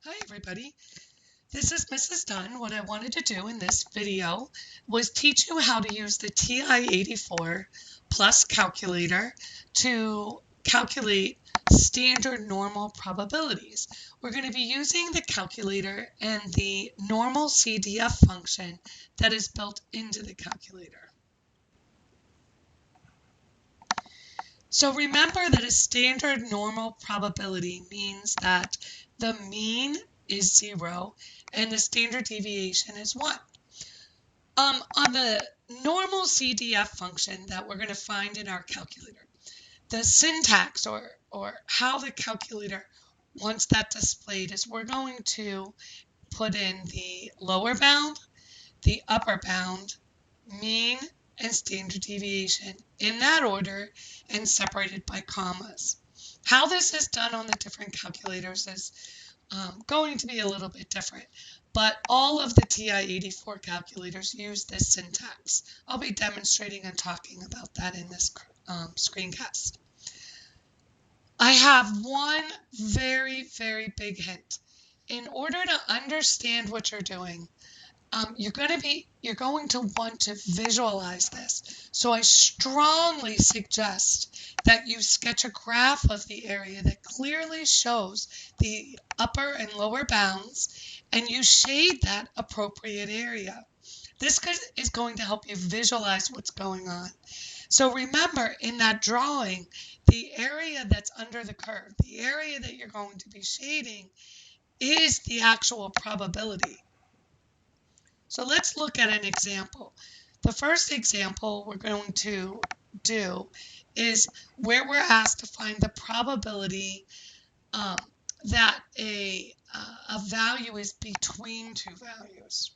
Hi everybody, this is Mrs. Dunn. What I wanted to do in this video was teach you how to use the TI-84 plus calculator to calculate standard normal probabilities. We're going to be using the calculator and the normal CDF function that is built into the calculator. So remember that a standard normal probability means that the mean is 0 and the standard deviation is 1. On the normal CDF function that we're going to find in our calculator, the syntax or how the calculator wants that displayed is we're going to put in the lower bound, the upper bound, mean, and standard deviation in that order and separated by commas. How this is done on the different calculators is going to be a little bit different, but all of the TI-84 calculators use this syntax. I'll be demonstrating and talking about that in this screencast. I have one very, very big hint. In order to understand what you're doing, you're going to want to visualize this. So I strongly suggest that you sketch a graph of the area that clearly shows the upper and lower bounds, and you shade that appropriate area. This is going to help you visualize what's going on. So remember, in that drawing, the area that's under the curve, the area that you're going to be shading, is the actual probability. So let's look at an example. The first example we're going to do is where we're asked to find the probability that a value is between two values.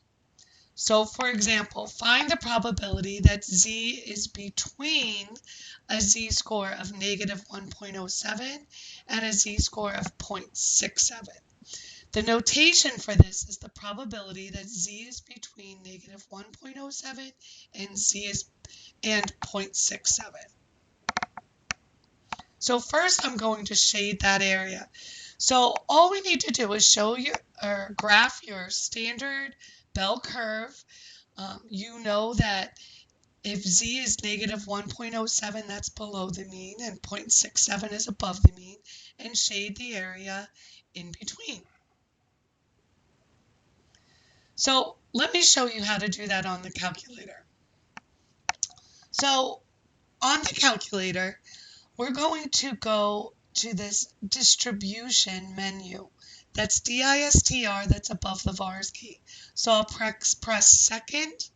So for example, find the probability that z is between a z-score of negative 1.07 and a z-score of 0.67. The notation for this is the probability that z is between negative 1.07 and and 0.67. So first I'm going to shade that area. So all we need to do is show or graph your standard bell curve. You know that if z is negative 1.07, that's below the mean, and 0.67 is above the mean, and shade the area in between. So let me show you how to do that on the calculator. So on the calculator, we're going to go to this distribution menu. That's DISTR, that's above the vars key. So I'll press second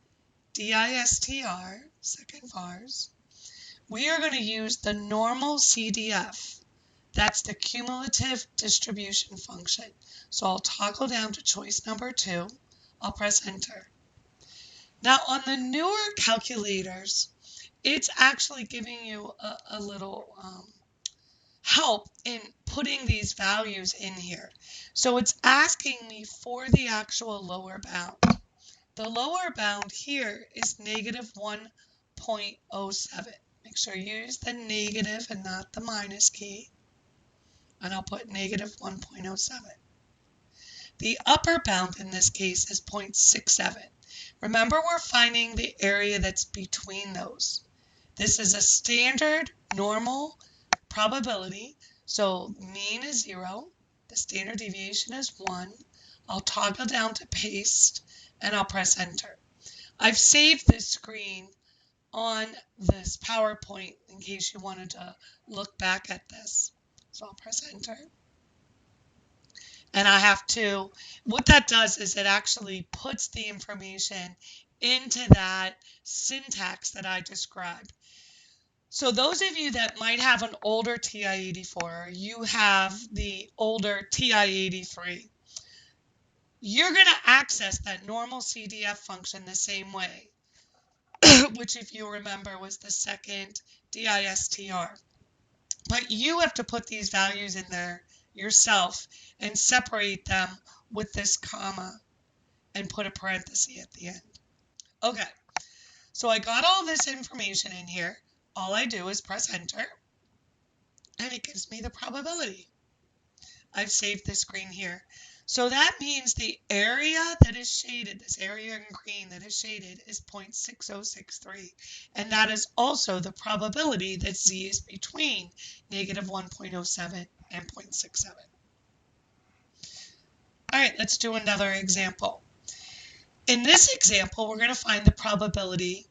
DISTR, second vars. We are going to use the normal CDF. That's the cumulative distribution function. So I'll toggle down to choice number 2. I'll press enter. Now on the newer calculators, it's actually giving you a little help in putting these values in here. So it's asking me for the actual lower bound. The lower bound here is negative 1.07. Make sure you use the negative and not the minus key. And I'll put negative 1.07. The upper bound in this case is 0.67. Remember, we're finding the area that's between those. This is a standard normal probability. So mean is 0. The standard deviation is 1. I'll toggle down to paste and I'll press enter. I've saved this screen on this PowerPoint in case you wanted to look back at this. So I'll press enter. And I have to, what that does is it actually puts the information into that syntax that I described. So those of you that might have an older TI-84, you have the older TI-83, you're going to access that normal CDF function the same way, which if you remember was the second DISTR. But you have to put these values in there yourself and separate them with this comma and put a parenthesis at the end. Okay, so I got all this information in here. All I do is press enter, and it gives me the probability. I've saved this screen here. So that means the area that is shaded, this area in green that is shaded, is 0.6063. And that is also the probability that z is between negative 1.07 and 0.67. All right, let's do another example. In this example, we're going to find the probability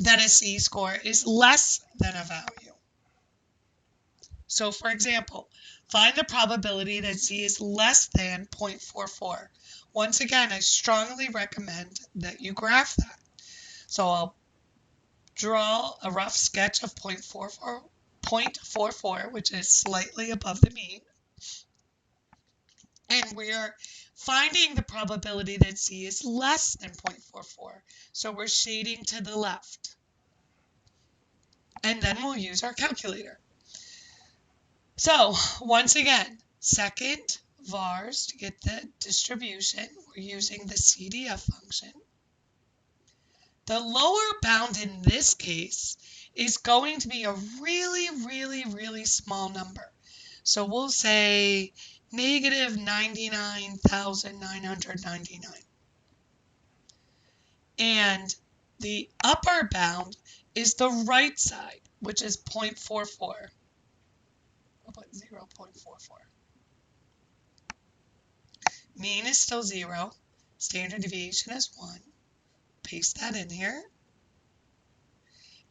that a z-score is less than a value. So for example, find the probability that z is less than 0.44. Once again, I strongly recommend that you graph that. So I'll draw a rough sketch of 0.44, which is slightly above the mean. And we are finding the probability that z is less than 0.44. So we're shading to the left. And then we'll use our calculator. So once again, second vars to get the distribution, we're using the CDF function. The lower bound in this case is going to be a really small number. So we'll say negative 99,999. And the upper bound is the right side, which is 0.44. I'll put 0.44. Mean is still 0. Standard deviation is 1. Paste that in here.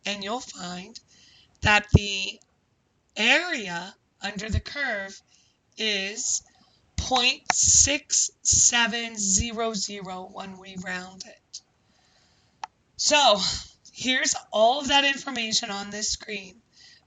And you'll find that the area under the curve is 0.6700 when we round it. So here's all of that information on this screen.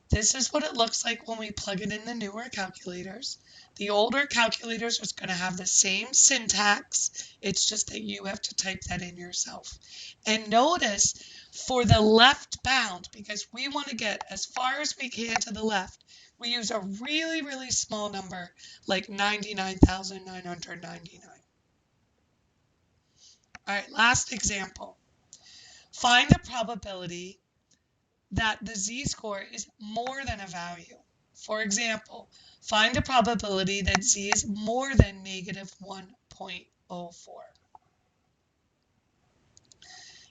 This is what it looks like when we plug it in the newer calculators. The older calculators is going to have the same syntax. It's just that you have to type that in yourself. And notice for the left bound, because we want to get as far as we can to the left, we use a really small number like 99,999. All right, last example. Find the probability that the z-score is more than a value. For example, find the probability that z is more than negative 1.04.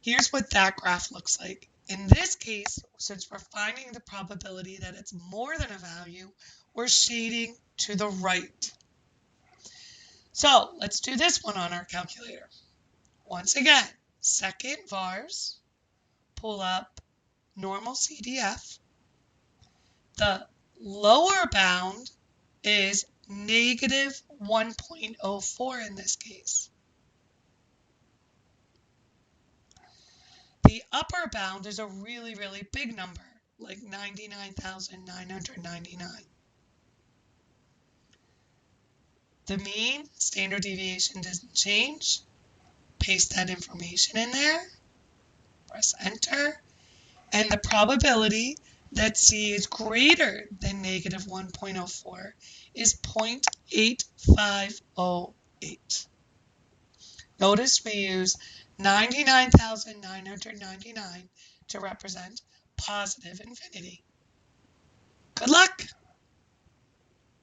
Here's what that graph looks like. In this case, since we're finding the probability that it's more than a value, we're shading to the right. So let's do this one on our calculator. Once again, second vars, pull up normal CDF. The lower bound is negative 1.04 in this case. The upper bound is a really big number, like 99,999. The mean, standard deviation doesn't change. Paste that information in there. Press enter. And the probability that z is greater than negative 1.04 is 0.8508. Notice we use 99,999 to represent positive infinity. Good luck!